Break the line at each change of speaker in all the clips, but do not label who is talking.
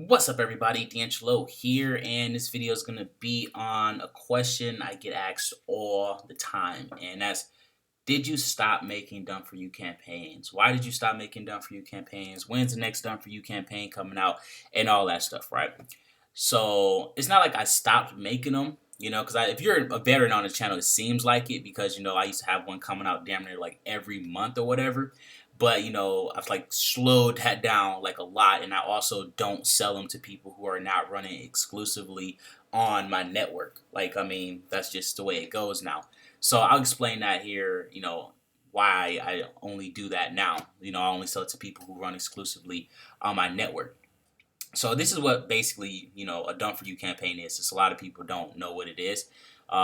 What's up, everybody? DeAngelo here, and this video is going to be on a question I get asked all the time, and that's, did you stop making done for you campaigns? Why did you stop making done for you campaigns? When's the next done for you campaign coming out? And all that stuff, right? So it's not like I stopped making them, because if you're a veteran on the channel, it seems like it because, I used to have one coming out damn near like every month or whatever. But, I've like slowed that down like a lot. And I also don't sell them to people who are not running exclusively on my network. Like, I mean, that's just the way it goes now. So I'll explain that here, why I only do that now. I only sell it to people who run exclusively on my network. So this is what basically, a done for you campaign is. Just a lot of people don't know what it is.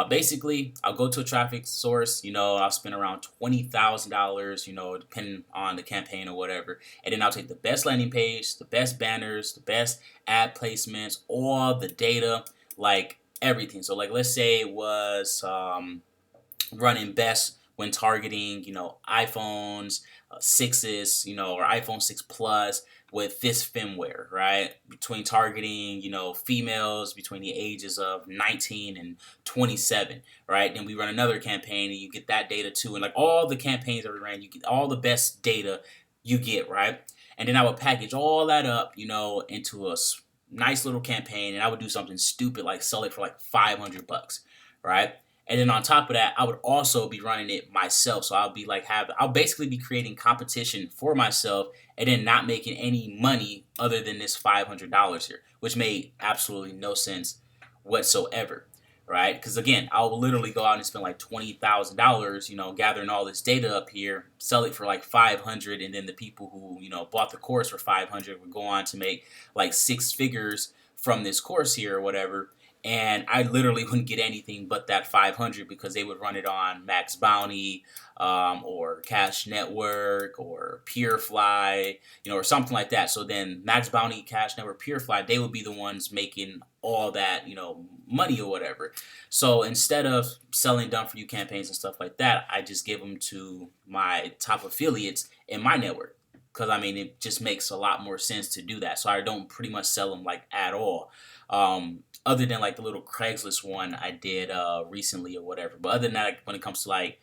Basically, I'll go to a traffic source, I'll spend around $20,000, depending on the campaign or whatever. And then I'll take the best landing page, the best banners, the best ad placements, all the data, like everything. So like, let's say it was running best when targeting, iPhones 6s, or iPhone 6 Plus with this firmware, right? Between targeting, females between the ages of 19 and 27, right? Then we run another campaign and you get that data too. And like all the campaigns that we ran, you get all the best data you get, right? And then I would package all that up, into a nice little campaign, and I would do something stupid like sell it for like $500, right? And then on top of that, I would also be running it myself. So I'll basically be creating competition for myself and then not making any money other than this $500 here, which made absolutely no sense whatsoever, right? Because again, I'll literally go out and spend like $20,000, gathering all this data up here, sell it for like 500, and then the people who, bought the course for 500 would go on to make like six figures from this course here or whatever. And I literally wouldn't get anything but that 500 because they would run it on Max Bounty, or Cash Network, or PureFly, or something like that. So then Max Bounty, Cash Network, PureFly, they would be the ones making all that, money or whatever. So instead of selling done for you campaigns and stuff like that, I just give them to my top affiliates in my network. Because, I mean, it just makes a lot more sense to do that. So I don't pretty much sell them, like, at all. Other than, like, the little Craigslist one I did recently or whatever. But other than that, like, when it comes to, like,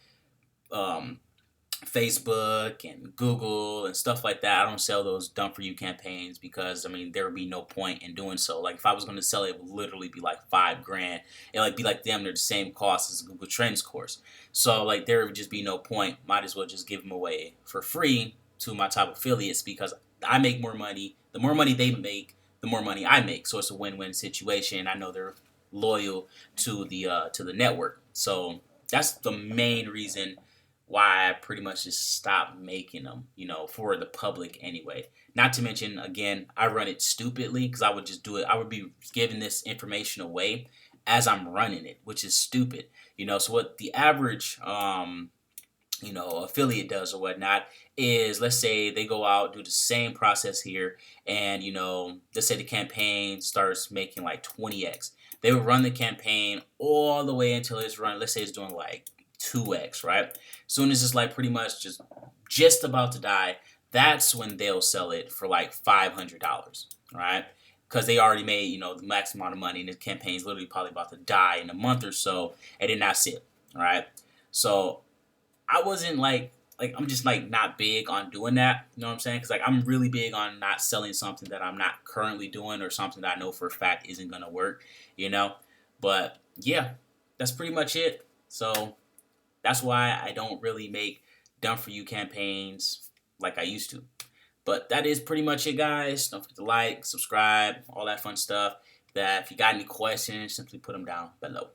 Facebook and Google and stuff like that, I don't sell those done for you campaigns because, I mean, there would be no point in doing so. Like, if I was going to sell it, it would literally be like $5,000. It would like be like damn near the same cost as a Google Trends course. So, like, there would just be no point. Might as well just give them away for free to my top affiliates because I make more money. The more money they make, the more money I make. So it's a win-win situation. I know they're loyal to the network. So that's the main reason why I pretty much just stopped making them, for the public anyway. Not to mention, again, I run it stupidly because I would just do it. I would be giving this information away as I'm running it, which is stupid. So what the average affiliate does or whatnot is, let's say they go out, do the same process here, and, let's say the campaign starts making like 20x. They would run the campaign all the way until it's run, let's say it's doing like 2x, right? Soon as it's like pretty much just about to die, that's when they'll sell it for like $500, right? Because they already made, the max amount of money, and the campaign's literally probably about to die in a month or so, and then that's it, all right? So I wasn't like I'm just like not big on doing that. You know what I'm saying? Because like I'm really big on not selling something that I'm not currently doing or something that I know for a fact isn't gonna work. But yeah, that's pretty much it. So that's why I don't really make done for you campaigns like I used to. But that is pretty much it, guys. Don't forget to like, subscribe, all that fun stuff. That if you got any questions, simply put them down below.